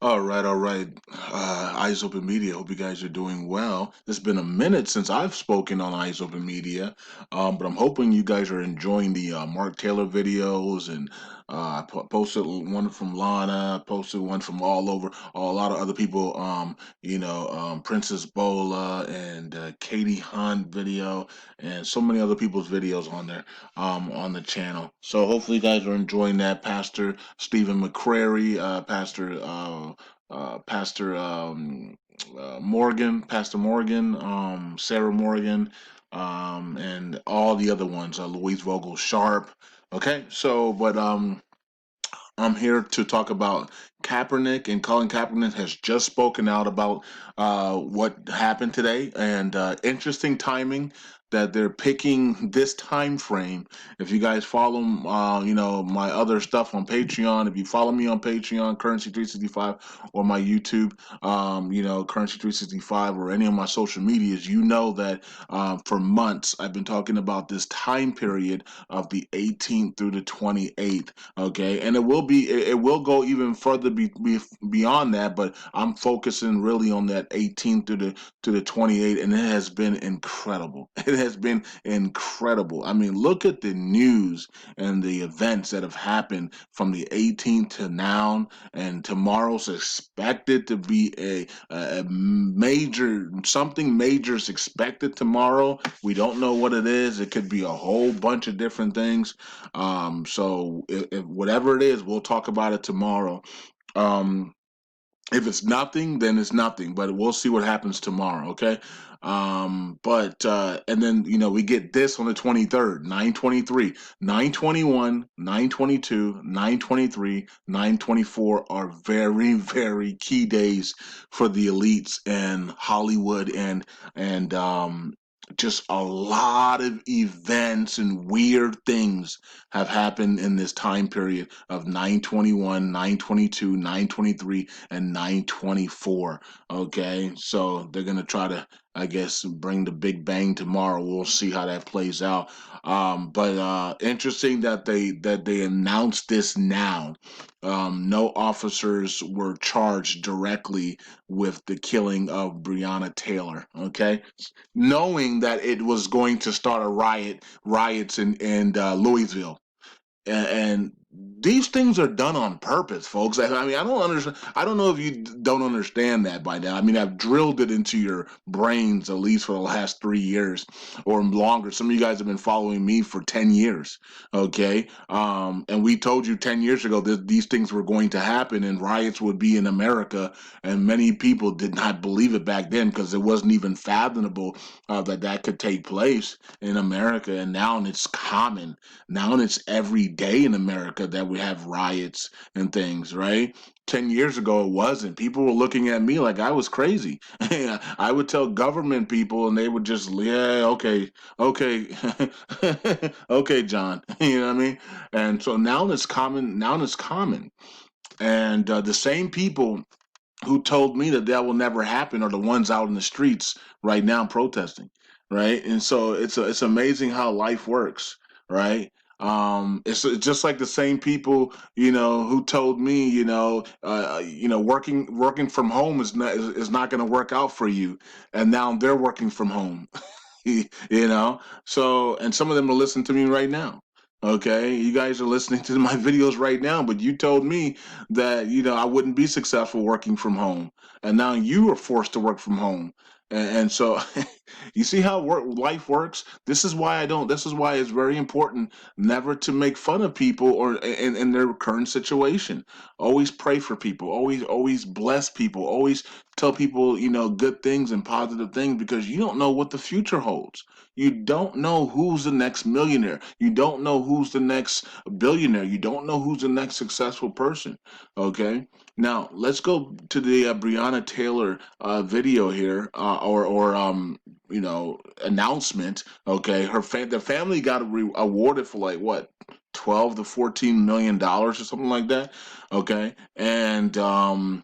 All right. Eyes Open Media. Hope you guys are doing well. It's been a minute since I've spoken on Eyes Open Media, but I'm hoping you guys are enjoying the Mark Taylor videos. And posted one from Lana, posted one from all over, a lot of other people. Princess Bola and Katie Hunt video, and so many other people's videos on there on the channel. So hopefully you guys are enjoying that. Pastor Stephen McCrary, Pastor Morgan, Pastor Morgan, Sarah Morgan, and all the other ones, Louise Vogel Sharp. Okay, so but I'm here to talk about Kaepernick, and Colin Kaepernick has just spoken out about what happened today, and interesting timing that they're picking this time frame. If you guys follow, my other stuff on Patreon, if you follow me on Patreon, Currency 365, or my YouTube, Currency 365, or any of my social medias, you know that for months I've been talking about this time period of the 18th through the 28th. Okay, and it will go even further beyond that, but I'm focusing really on that 18 to the 28, and it has been incredible. It has been incredible. I mean, look at the news and the events that have happened from the 18th to now, and tomorrow's expected to be a major, something major is expected tomorrow. We don't know what it is. It could be a whole bunch of different things. So if whatever it is, we'll talk about it tomorrow. Um, if it's nothing, then it's nothing. But we'll see what happens tomorrow. Okay. But and then we get this on the 23rd, 923, 921, 922, 923, 924 are very, very key days for the elites and Hollywood and just a lot of events and weird things have happened in this time period of 921, 922, 923, and 924. Okay, so they're gonna try to, I guess, bring the Big Bang tomorrow. We'll see how that plays out. But interesting that they announced this now. No officers were charged directly with the killing of Breonna Taylor. Okay, knowing that it was going to start a riots in Louisville, and these things are done on purpose, folks. I mean, I don't understand. I don't know if you don't understand that by now. I mean, I've drilled it into your brains at least for the last 3 years or longer. Some of you guys have been following me for 10 years, okay? And we told you 10 years ago that these things were going to happen and riots would be in America, and many people did not believe it back then because it wasn't even fathomable that could take place in America. And now it's common. Now it's every day in America that we have riots and things, right? 10 years ago, it wasn't. People were looking at me like I was crazy. I would tell government people, and they would just, yeah, okay, okay, okay, John. You know what I mean? And so now it's common. Now it's common. And the same people who told me that will never happen are the ones out in the streets right now protesting, right? And so it's amazing how life works, right? It's just like the same people, who told me, working from home is not going to work out for you, and now they're working from home. So, and some of them are listening to me right now. Okay, you guys are listening to my videos right now, but you told me that I wouldn't be successful working from home, and now you are forced to work from home, and so you see how life works. This is why I don't. This is why it's very important never to make fun of people or in their current situation. Always pray for people. Always bless people. Always tell people good things and positive things, because you don't know what the future holds. You don't know who's the next millionaire. You don't know who's the next billionaire. You don't know who's the next successful person. Okay. Now let's go to the Breonna Taylor video here, or announcement. Okay, the family got awarded for like what, 12 to 14 million dollars or something like that. Okay, and a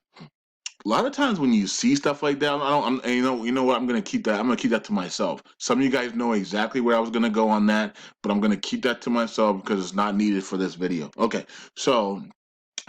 lot of times when you see stuff like that, I don't. You know what? I'm gonna keep that. I'm gonna keep that to myself. Some of you guys know exactly where I was gonna go on that, but I'm gonna keep that to myself because it's not needed for this video. Okay, so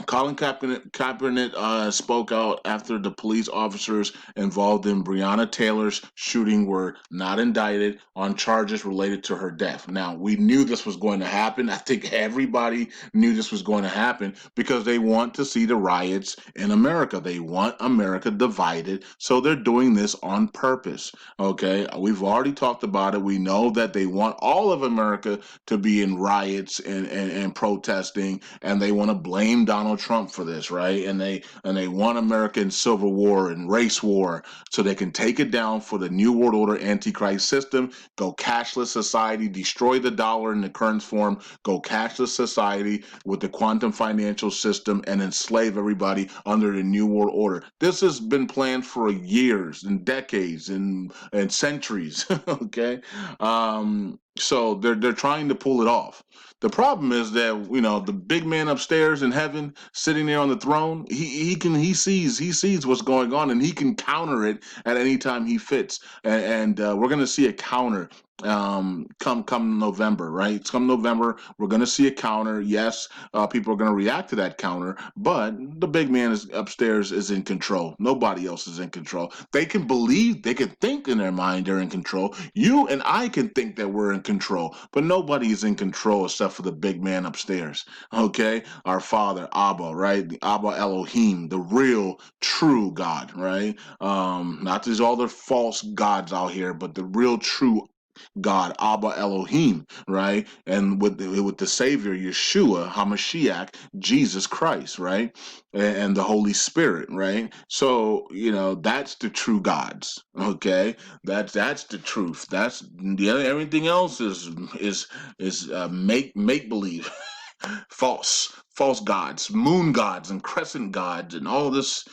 Kaepernick spoke out after the police officers involved in Breonna Taylor's shooting were not indicted on charges related to her death. Now, we knew this was going to happen. I think everybody knew this was going to happen because they want to see the riots in America. They want America divided. So they're doing this on purpose. Okay. We've already talked about it. We know that they want all of America to be in riots and protesting, and they want to blame Donald Trump for this, right? And they want American civil war and race war so they can take it down for the New World Order Antichrist system, go cashless society, destroy the dollar in the current form, go cashless society with the quantum financial system, and enslave everybody under the New World Order. This has been planned for years and decades and centuries. Okay, so they're trying to pull it off. The problem is that the big man upstairs in heaven, sitting there on the throne, he sees what's going on, and he can counter it at any time he fits. And we're gonna see a counter come November, right? Come November, we're gonna see a counter. Yes, people are gonna react to that counter, but the big man is upstairs is in control. Nobody else is in control. They can think in their mind they're in control. You and I can think that we're in control, but nobody is in control except for the big man upstairs. Okay, our Father Abba, right? The Abba Elohim, the real, true God, right? Not these other false gods out here, but the real, true God, Abba Elohim, right? And with the Savior, Yeshua, Hamashiach, Jesus Christ, right? And the Holy Spirit, right? So that's the true gods. Okay, that's the truth. That's everything else is make believe, false gods, moon gods, and crescent gods, and all this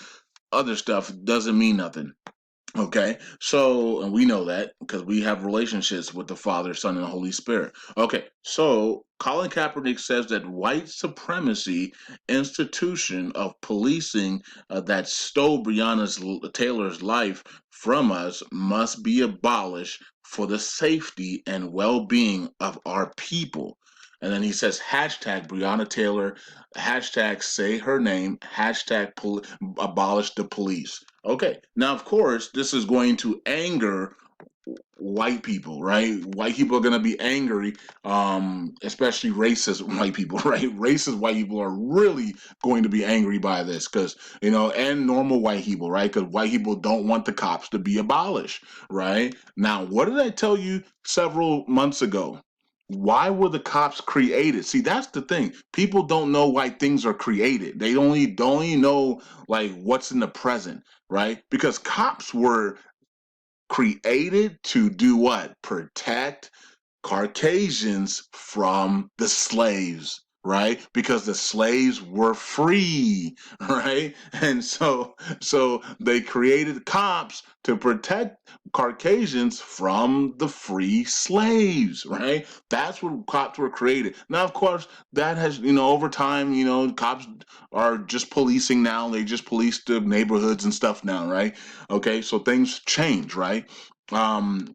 other stuff doesn't mean nothing. Okay, so and we know that because we have relationships with the Father, Son, and the Holy Spirit. Okay, so Colin Kaepernick says that white supremacy institution of policing that stole Taylor's life from us must be abolished for the safety and well-being of our people. And then he says hashtag Breonna Taylor, hashtag say her name, hashtag abolish the police. Okay. Now, of course, this is going to anger white people, right? White people are going to be angry, especially racist white people, right? Racist white people are really going to be angry by this because, and normal white people, right? Because white people don't want the cops to be abolished, right? Now, what did I tell you several months ago? Why were the cops created? See, that's the thing. People don't know why things are created. They only know like what's in the present, right? Because cops were created to do what? Protect Caucasians from the slaves, right? Because the slaves were free, right? And so they created cops to protect Caucasians from the free slaves, right? That's what cops were created. Now, of course, that has, over time, cops are just policing now. They just police the neighborhoods and stuff now, right? Okay, so things change, right? Um,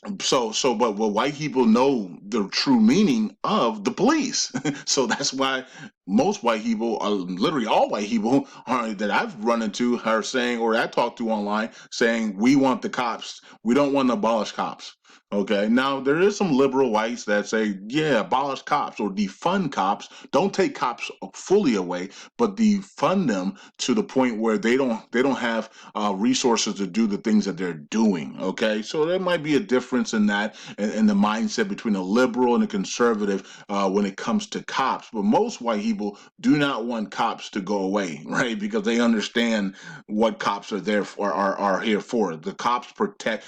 but white people know the true meaning of the police. So that's why most white people, literally all white people that I've run into, are saying, or I talk to online, saying we want the cops. We don't want to abolish cops. Okay. Now there is some liberal whites that say, yeah, abolish cops or defund cops. Don't take cops fully away, but defund them to the point where they don't have resources to do the things that they're doing. Okay, so there might be a difference in that in the mindset between a liberal and a conservative when it comes to cops. But most white people do not want cops to go away, right? Because they understand what cops are there for, are here for.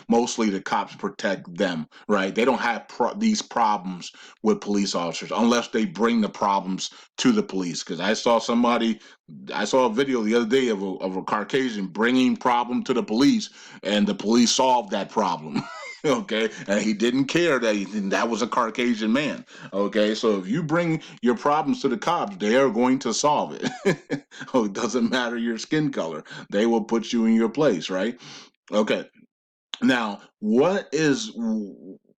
Mostly the cops protect them, right? They don't have these problems with police officers unless they bring the problems to the police. Because I saw a video the other day of a Caucasian bringing problem to the police, and the police solved that problem. Okay, and he didn't care that was a Caucasian man. Okay, so if you bring your problems to the cops, they are going to solve it. Oh, it doesn't matter your skin color; they will put you in your place, right? Okay. Now, what is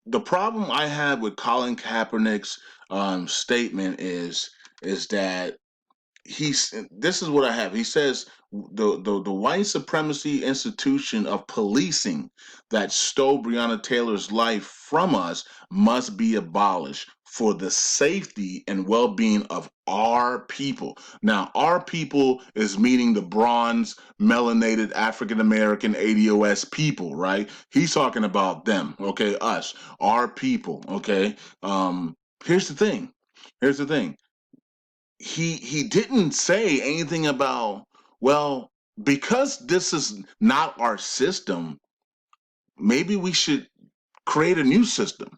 the problem I have with Colin Kaepernick's statement is that this is what I have. He says the white supremacy institution of policing that stole Breonna Taylor's life from us must be abolished for the safety and well-being of our people. Now, our people is meaning the bronze, melanated African American ADOS people, right? He's talking about them, okay? Us, our people, okay? Here's the thing. Here's the thing. He didn't say anything about, well, because this is not our system, maybe we should create a new system,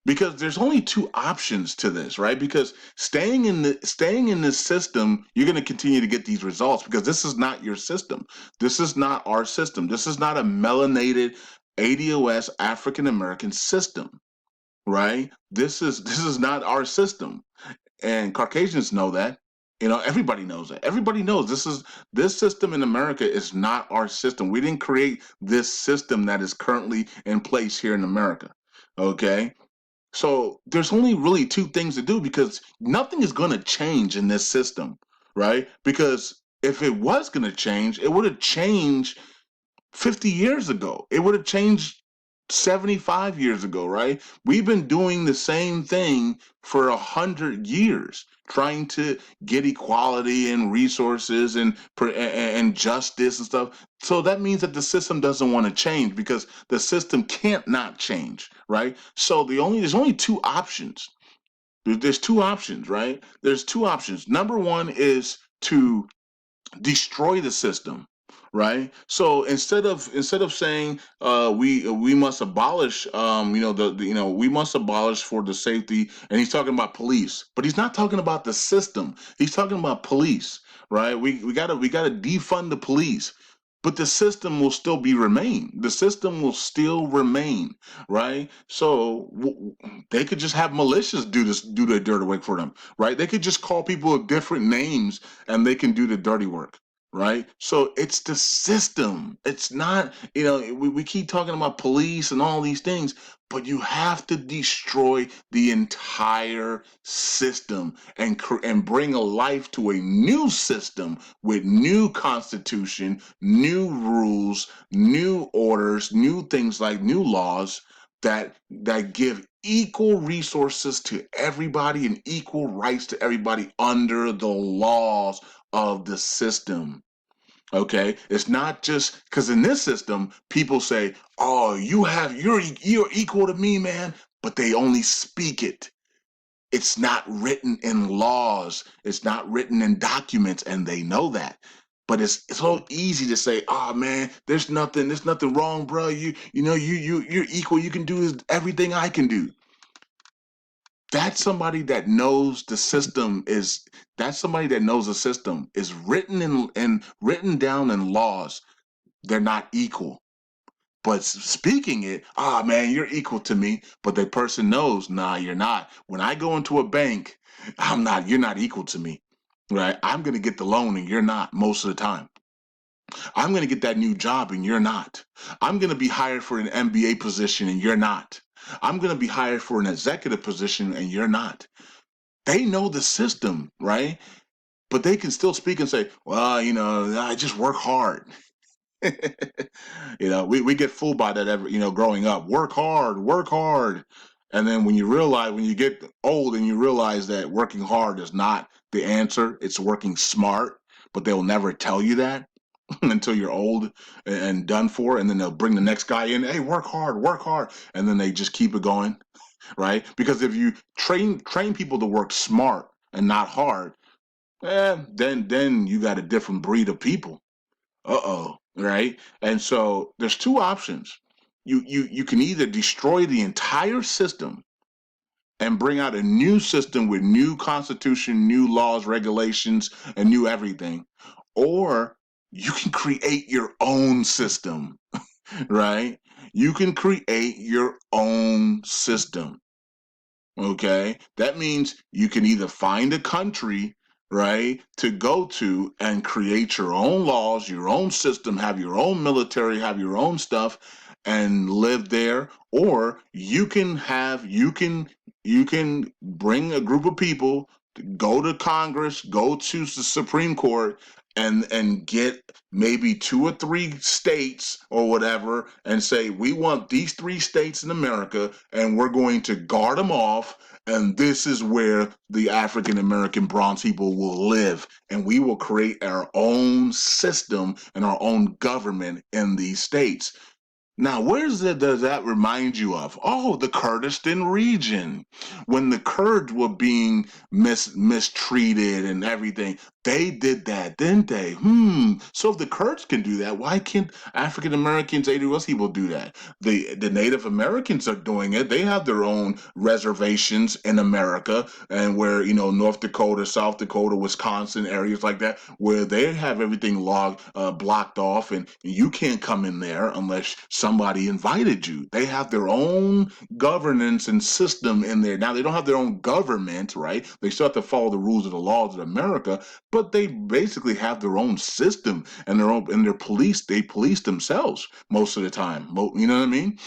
because there's only two options to this, right? Because staying in this system, you're going to continue to get these results, because this is not your system. This is not our system. This is not a melanated ADOS African American system, right? This is not our system, and Caucasians know that. Everybody knows that. Everybody knows this system in America is not our system. We didn't create this system that is currently in place here in America. Okay, so there's only really two things to do, because nothing is going to change in this system, right? Because if it was going to change, it would have changed 50 years ago. It would have changed 75 years ago, right? We've been doing the same thing for 100 years, trying to get equality and resources and justice and stuff. So that means that the system doesn't want to change, because the system can't not change, right? So there's only two options. There's two options, right? There's two options. Number one is to destroy the system, right? So instead of saying we must abolish, we must abolish for the safety, and he's talking about police, but he's not talking about the system. He's talking about police, right? We gotta defund the police, but the system will still be remain. The system will still remain, right? So they could just have militias do the dirty work for them, right? They could just call people different names, and they can do the dirty work, right? So it's the system. It's not, we keep talking about police and all these things, but you have to destroy the entire system, and bring a life to a new system with new constitution, new rules, new orders, new things, like new laws that give equal resources to everybody and equal rights to everybody under the laws of the system. Okay, it's not just because in this system people say, "Oh, you're equal to me, man," but they only speak it. It's not written in laws. It's not written in documents, and they know that. But it's so easy to say, "Oh man, there's nothing wrong, bro. You're equal. You can do everything I can do." That's somebody that knows the system is. That's somebody that knows the system is written in written down in laws. They're not equal. But speaking it, man, you're equal to me. But the person knows, nah, you're not. When I go into a bank, I'm not. You're not equal to me, right? I'm gonna get the loan, and you're not most of the time. I'm gonna get that new job, and you're not. I'm gonna be hired for an MBA position, and you're not. I'm gonna be hired for an executive position, and you're not. They know the system, right? But they can still speak and say, well, I just work hard. We get fooled by that growing up. Work hard, work hard. And then when you get old and you realize that working hard is not the answer, it's working smart, but they'll never tell you that until you're old and done for. And then they'll bring the next guy in, hey, work hard, work hard. And then they just keep it going, right? Because if you train people to work smart and not hard, then you got a different breed of people. Uh-oh, right? And so there's two options. You can either destroy the entire system and bring out a new system with new constitution, new laws, regulations, and new everything, or you can create your own system, right? You can create your own system. Okay, that means you can either find a country, right, to go to and create your own laws, your own system, have your own military, have your own stuff, and live there, or you can bring a group of people go to Congress, go to the Supreme Court, and get maybe two or three states or whatever, and say we want these three states in America, and we're going to guard them off. And this is where the African American bronze people will live, and we will create our own system and our own government in these states. Now, does that remind you of? Oh, the Kurdistan region. When the Kurds were being mistreated and everything, they did that, didn't they? So if the Kurds can do that, why can't African Americans, AWS people do that? The Native Americans are doing it. They have their own reservations in America, and where, North Dakota, South Dakota, Wisconsin, areas like that, where they have everything blocked off, and you can't come in there unless somebody invited you. They have their own governance and system in there. Now they don't have their own government, right? They still have to follow the rules of the laws of America, but they basically have their own system and their police. They police themselves most of the time. You know what I mean?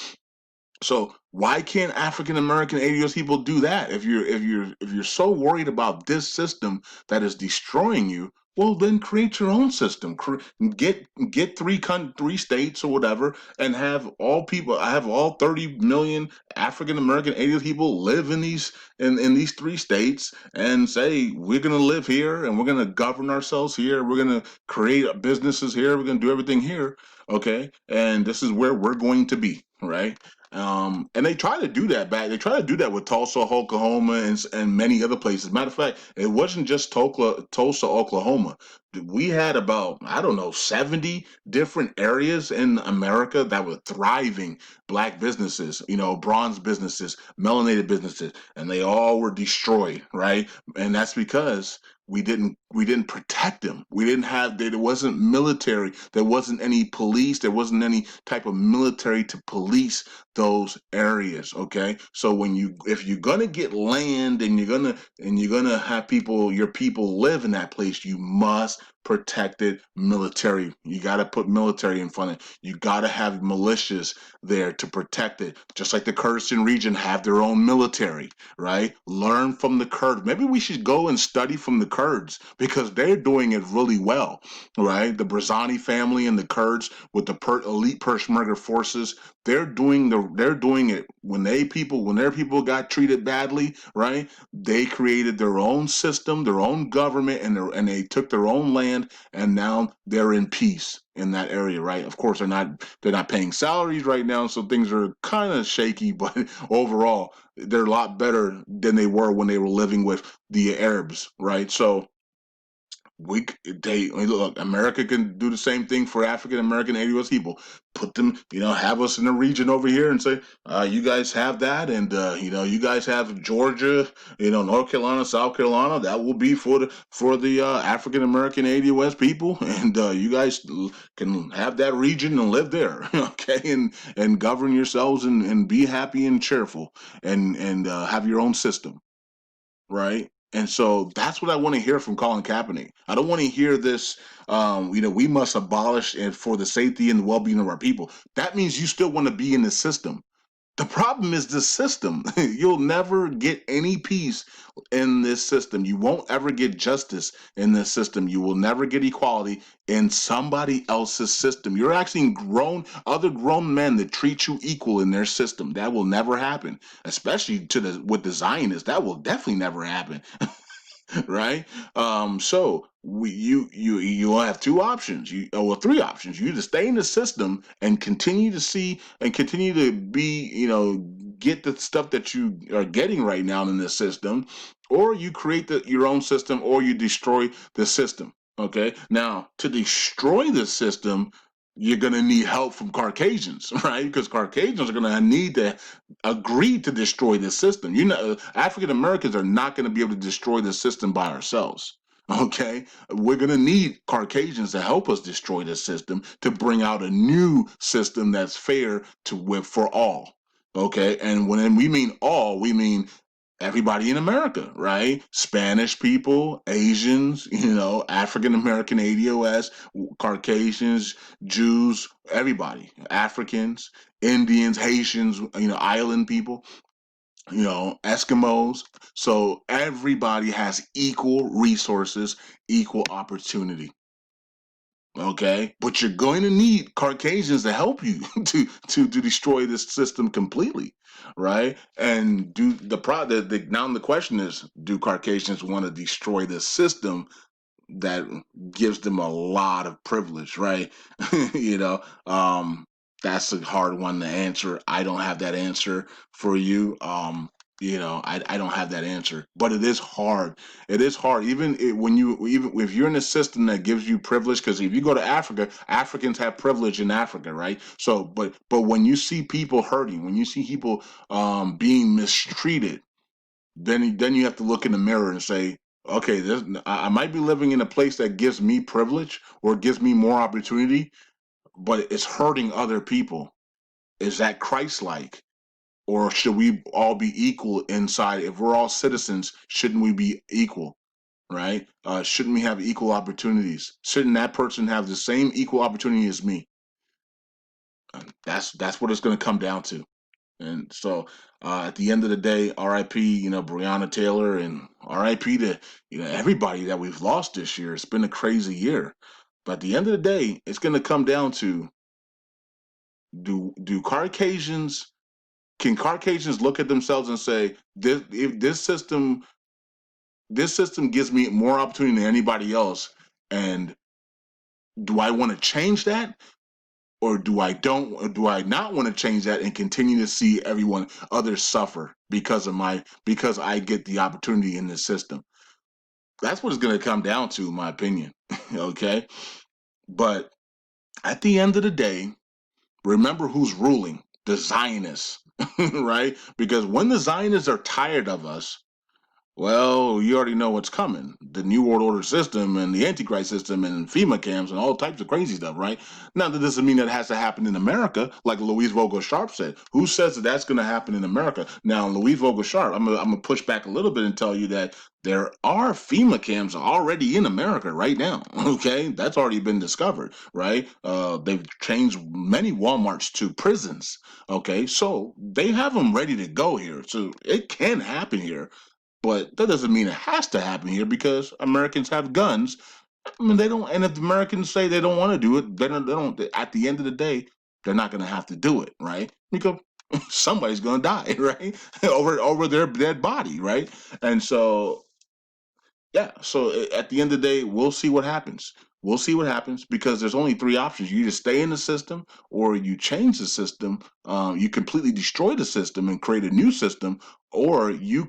So why can't African American ADOS people do that? If you're so worried about this system that is destroying you, well then create your own system. Get three states or whatever, and have all 30 million African American ADOS people live in these three states, and say we're gonna live here and we're gonna govern ourselves here. We're gonna create businesses here. We're gonna do everything here. Okay, and this is where we're going to be, right? And they try to do that back. They try to do that with Tulsa, Oklahoma, and many other places. Matter of fact, it wasn't just Tulsa, Oklahoma. We had about, I don't know, 70 different areas in America that were thriving black businesses, bronze businesses, melanated businesses, and they all were destroyed, right? And that's because we didn't protect them. We didn't have there wasn't military, there wasn't any police, there wasn't any type of military to police those areas. Okay, so if you're gonna get land, and you're gonna have your people live in that place, you must protect it military. You got to put military in front of it. You got to have militias there to protect it, just like the Kurdistan region have their own military, right? Learn from the Kurds. Maybe we should go and study from the Kurds, because they're doing it really well, right? The Barzani family and the Kurds with the elite Peshmerga forces, they're doing it. When their people got treated badly, right? They created their own system, their own government, and they took their own land, and now they're in peace in that area, right? Of course, they're not paying salaries right now, so things are kind of shaky, but overall, they're a lot better than they were when they were living with the Arabs, right? So look, America can do the same thing for African American ADOS people. Put them, have us in a region over here and say, you guys have that, and you guys have Georgia, North Carolina, South Carolina. That will be for the African American ADOS people, and you guys can have that region and live there, okay, and govern yourselves, and be happy and cheerful, and have your own system, right? And so that's what I want to hear from Colin Kaepernick. I don't want to hear this. We must abolish it for the safety and the well-being of our people. That means you still want to be in the system. The problem is the system. You'll never get any peace in this system. You won't ever get justice in this system. You will never get equality in somebody else's system. You're actually other grown men that treat you equal in their system. That will never happen, especially with the Zionists. That will definitely never happen. Right? So you have two options. Well, three options. You either stay in the system and continue to see and continue to be, get the stuff that you are getting right now in the system, or you create your own system, or you destroy the system. Okay. Now, to destroy the system, you're going to need help from Caucasians, right? Because Caucasians are going to need to agree to destroy the system. African Americans are not going to be able to destroy the system by ourselves. Okay, we're going to need Caucasians to help us destroy the system, to bring out a new system that's fair for all. Okay, and when we mean all, we mean everybody in America, right? Spanish people, Asians, African American ADOS, Caucasians, Jews, everybody, Africans, Indians, Haitians, island people. Eskimos. So everybody has equal resources, equal opportunity. Okay, but you're going to need Caucasians to help you to destroy this system completely, right? And do now the question is, do Caucasians want to destroy this system that gives them a lot of privilege, right? you know, um, that's a hard one to answer. I don't have that answer for you. I don't have that answer, but it is hard. It is hard, even if you're in a system that gives you privilege. Because if you go to Africa, Africans have privilege in Africa, right? So, but when you see people hurting, when you see people being mistreated, then you have to look in the mirror and say, okay, I might be living in a place that gives me privilege or gives me more opportunity, but it's hurting other people. Is that Christ-like? Or should we all be equal inside? If we're all citizens, shouldn't we be equal? Right? Shouldn't we have equal opportunities? Shouldn't that person have the same equal opportunity as me? That's what it's going to come down to. And so, at the end of the day, R.I.P. Breonna Taylor, and R.I.P. to everybody that we've lost this year. It's been a crazy year, but at the end of the day, it's going to come down to, do Caucasians can Caucasians look at themselves and say, this system gives me more opportunity than anybody else, and do I want to change that? Or do I not want to change that and continue to see everyone others suffer because I get the opportunity in this system? That's what it's going to come down to, in my opinion. Okay, but at the end of the day, remember who's ruling: the Zionists, right? Because when the Zionists are tired of us, well, you already know what's coming. The New World Order system and the Antichrist system and FEMA camps and all types of crazy stuff, right? Now, that doesn't mean that has to happen in America, like Louise Vogel Sharp said. Who says that that's going to happen in America? Now, Louise Vogel Sharp, I'm going to push back a little bit and tell you that there are FEMA camps already in America right now. Okay, that's already been discovered, right? They've changed many WalMarts to prisons. Okay, so they have them ready to go here. So it can happen here, but that doesn't mean it has to happen here because Americans have guns. I mean, they don't. And if the Americans say they don't want to do it, then they don't. At the end of the day, they're not going to have to do it, right? Because somebody's going to die, right? over their dead body, right? And so, yeah. So at the end of the day, we'll see what happens. We'll see what happens because there's only three options: you either stay in the system or you change the system. You completely destroy the system and create a new system, or you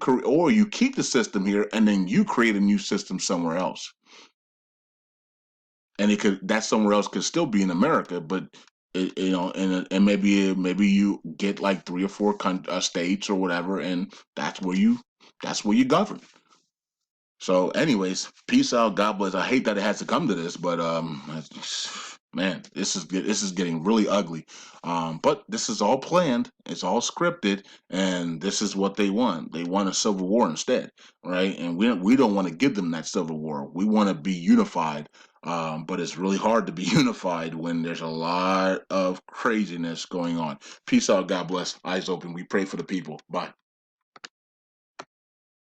keep the system here and then you create a new system somewhere else. And it could that somewhere else could still be in America, but and maybe you get like three or four states or whatever, and that's where you govern. So, anyways, peace out. God bless. I hate that it has to come to this, but man, this is getting really ugly. But this is all planned. It's all scripted, and this is what they want. They want a civil war instead, right? And we don't want to give them that civil war. We want to be unified. But it's really hard to be unified when there's a lot of craziness going on. Peace out. God bless. Eyes open. We pray for the people. Bye.